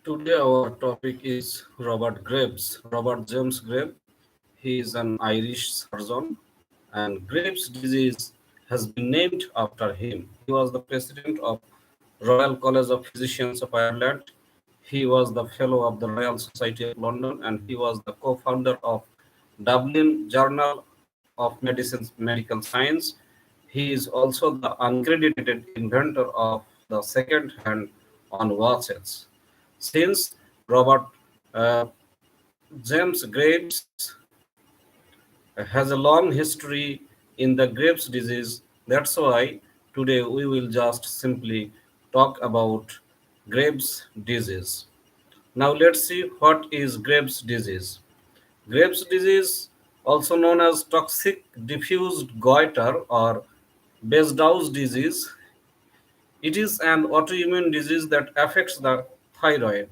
Today our topic is Robert Graves. Robert James Graves. He is an Irish surgeon, and Graves' disease has been named after him. He was the president of Royal College of Physicians of Ireland. He was the fellow of the Royal Society of London, and he was the co-founder of Dublin Journal of Medicine's Medical Science. He is also the uncredited inventor of the second hand on watches. Since Robert uh, James Graves has a long history in the Graves disease, that's why today we will just simply talk about Graves disease. Now let's see what is Graves disease. Graves disease, also known as toxic diffused goiter or Besdow's disease, it is an autoimmune disease that affects the thyroid.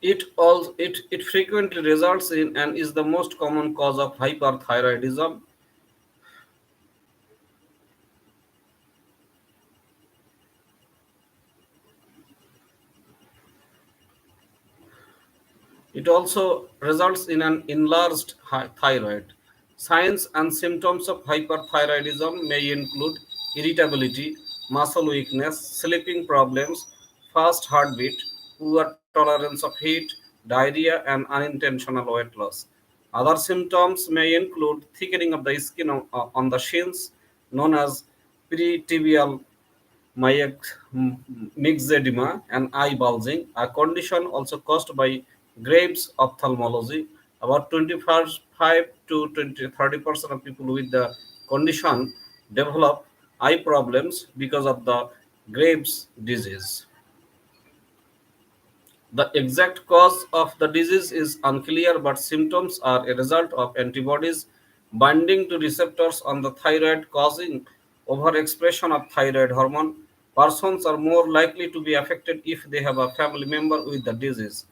It frequently results in and is the most common cause of hyperthyroidism. It also results in an enlarged thyroid. Signs and symptoms of hyperthyroidism may include irritability, muscle weakness, sleeping problems, fast heartbeat, poor tolerance of heat, diarrhea, and unintentional weight loss. Other symptoms may include thickening of the skin on the shins, known as peritibial myxedema and eye bulging, a condition also caused by Graves' ophthalmology. About 25 to 30% of people with the condition develop eye problems because of the Graves' disease. The exact cause of the disease is unclear, but symptoms are a result of antibodies binding to receptors on the thyroid, causing overexpression of thyroid hormone. Persons are more likely to be affected if they have a family member with the disease.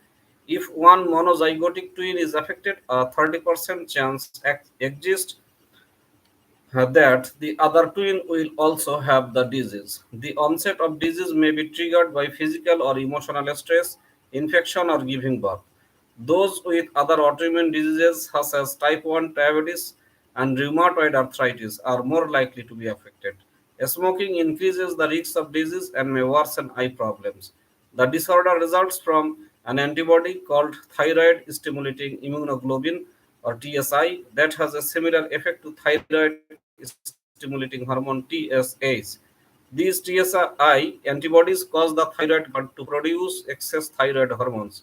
If one monozygotic twin is affected, a 30% chance exists that the other twin will also have the disease. The onset of disease may be triggered by physical or emotional stress, infection, or giving birth. Those with other autoimmune diseases such as type 1 diabetes and rheumatoid arthritis are more likely to be affected. Smoking increases the risk of disease and may worsen eye problems. The disorder results from an antibody called thyroid stimulating immunoglobulin or TSI that has a similar effect to thyroid stimulating hormone TSH. These TSI antibodies cause the thyroid gland to produce excess thyroid hormones.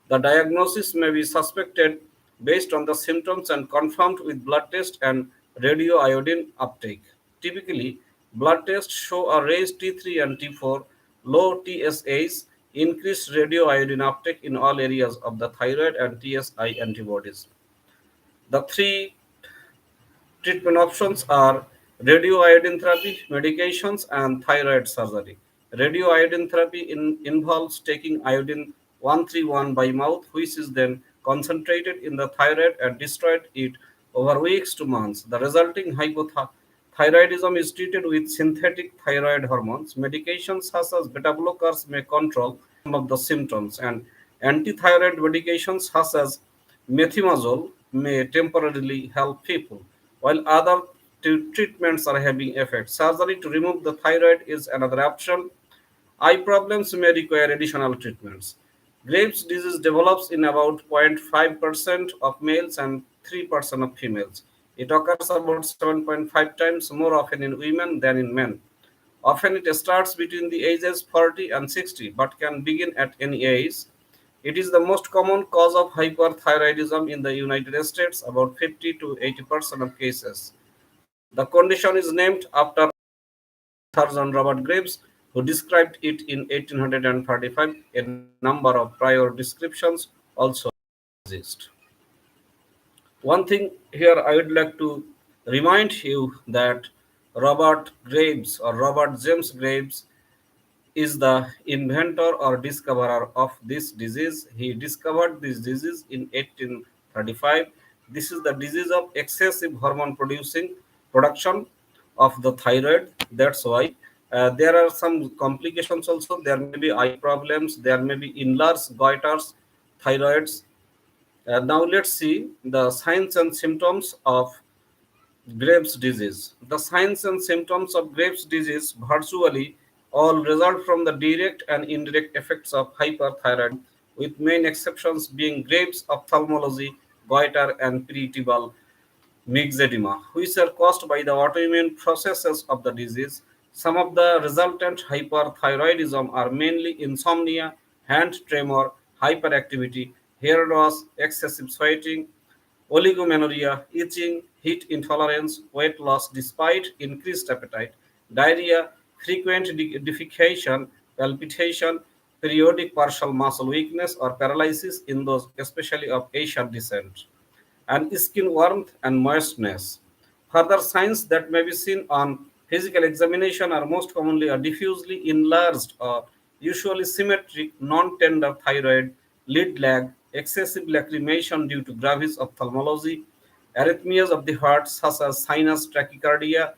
The diagnosis may be suspected based on the symptoms and confirmed with blood test and radioiodine uptake. Typically, blood tests show a raised T3 and T4, low TSH, increased radioiodine uptake in all areas of the thyroid and TSI antibodies. The three treatment options are radioiodine therapy, medications, and thyroid surgery. Radioiodine therapy involves taking iodine 131 by mouth, which is then concentrated in the thyroid and destroyed it over weeks to months. The resulting hypothyroidism is treated with synthetic thyroid hormones. Medications such as beta blockers may control some of the symptoms, and antithyroid medications such as methimazole may temporarily help people, while other treatments are having effect. Surgery to remove the thyroid is another option. Eye problems may require additional treatments. Graves' disease develops in about 0.5% of males and 3% of females. It occurs about 7.5 times more often in women than in men. Often it starts between the ages 40 and 60 but can begin at any age. It is the most common cause of hyperthyroidism in the United States, about 50 to 80% of cases. The condition is named after surgeon Robert Graves, who described it in 1835. A number of prior descriptions also exist. One thing here I would like to remind you that Robert Graves or Robert James Graves is the inventor or discoverer of this disease. He discovered this disease in 35. This is the disease of excessive hormone production of the thyroid. That's why there are some complications also. There may be eye problems, there may be enlarged goiters, thyroids. Now let's see the signs and symptoms of Graves' disease. The signs and symptoms of Graves' disease virtually all result from the direct and indirect effects of hyperthyroidism, with main exceptions being Graves' ophthalmology, goiter, and peripheral myxedema, which are caused by the autoimmune processes of the disease. Some of the resultant hyperthyroidism are mainly insomnia, hand tremor, hyperactivity, hair loss, excessive sweating, oligomenorrhea, itching, heat intolerance, weight loss despite increased appetite, diarrhea, frequent defecation, palpitation, periodic partial muscle weakness or paralysis in those especially of Asian descent, and skin warmth and moistness. Further signs that may be seen on physical examination are most commonly a diffusely enlarged or usually symmetric non-tender thyroid, lead lag, excessive lacrimation due to Graves' ophthalmology, arrhythmias of the heart such as sinus tachycardia,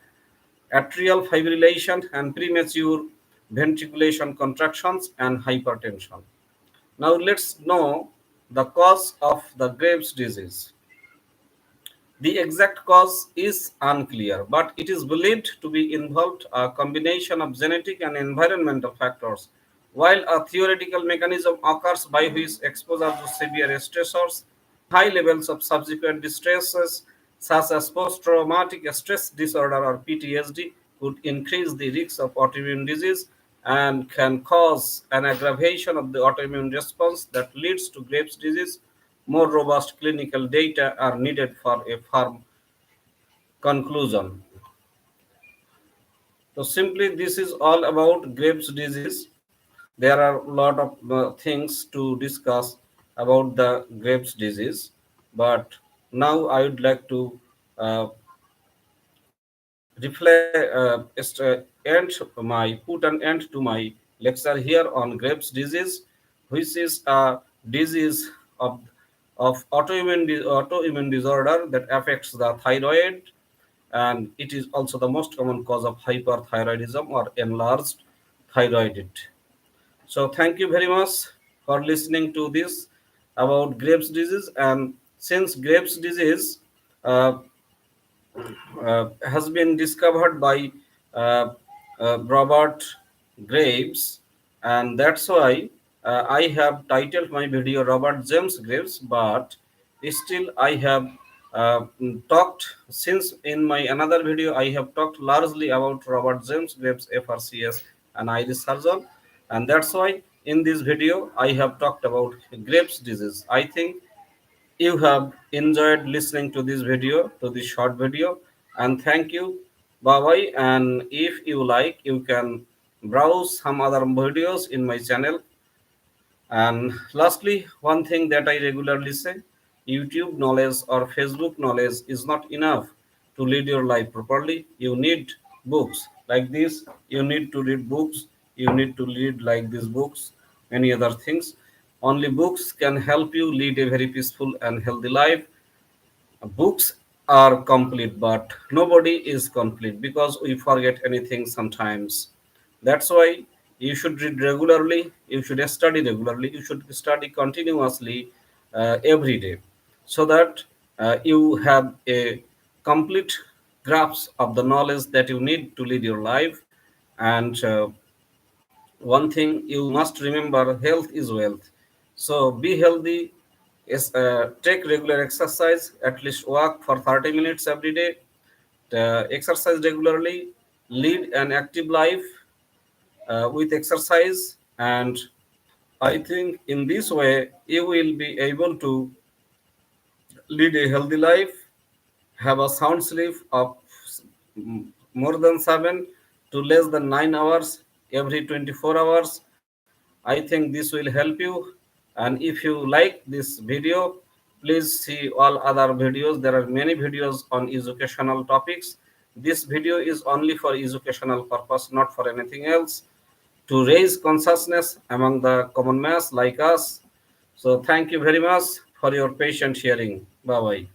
atrial fibrillation and premature ventriculation contractions, and hypertension. Now let's know the cause of the Graves' disease. The exact cause is unclear, but it is believed to be involved a combination of genetic and environmental factors. While a theoretical mechanism occurs by which exposure to severe stressors, high levels of subsequent distresses, such as post-traumatic stress disorder or PTSD, could increase the risk of autoimmune disease and can cause an aggravation of the autoimmune response that leads to Graves' disease. More robust clinical data are needed for a firm conclusion. So simply this is all about Graves' disease. There are a lot of things to discuss about the Graves' disease, but now I would like to uh, put an end to my lecture here on Graves' disease, which is a disease of autoimmune disorder that affects the thyroid, and it is also the most common cause of hyperthyroidism or enlarged thyroid. So thank you very much for listening to this about Graves' disease. And since Graves' disease uh, has been discovered by uh, Robert Graves, and that's why I have titled my video Robert James Graves, but still I have talked, since in my another video I have talked largely about Robert James Graves, FRCS, an Irish surgeon, and that's why in this video I have talked about Graves' disease. I think you have enjoyed listening to this video, to this short video, and thank you. Bye bye. And if you like, you can browse some other videos in my channel. And lastly, one thing that I regularly say, YouTube knowledge or Facebook knowledge is not enough to lead your life properly. You need books like this. You need to read books. You need to read like these books, many other things. Only books can help you lead a very peaceful and healthy life. Books are complete, but nobody is complete because we forget anything sometimes. That's why you should read regularly, you should study regularly, you should study continuously every day, so that you have a complete grasp of the knowledge that you need to lead your life. And one thing you must remember, health is wealth. So be healthy, is take regular exercise, at least walk for 30 minutes every day, exercise regularly, lead an active life with exercise, and I think in this way you will be able to lead a healthy life, have a sound sleep of more than 7 to less than 9 hours every 24 hours. I think this will help you. And if you like this video, please see all other videos. There are many videos on educational topics. This video is only for educational purpose, not for anything else, to raise consciousness among the common mass like us. So thank you very much for your patient hearing. Bye bye.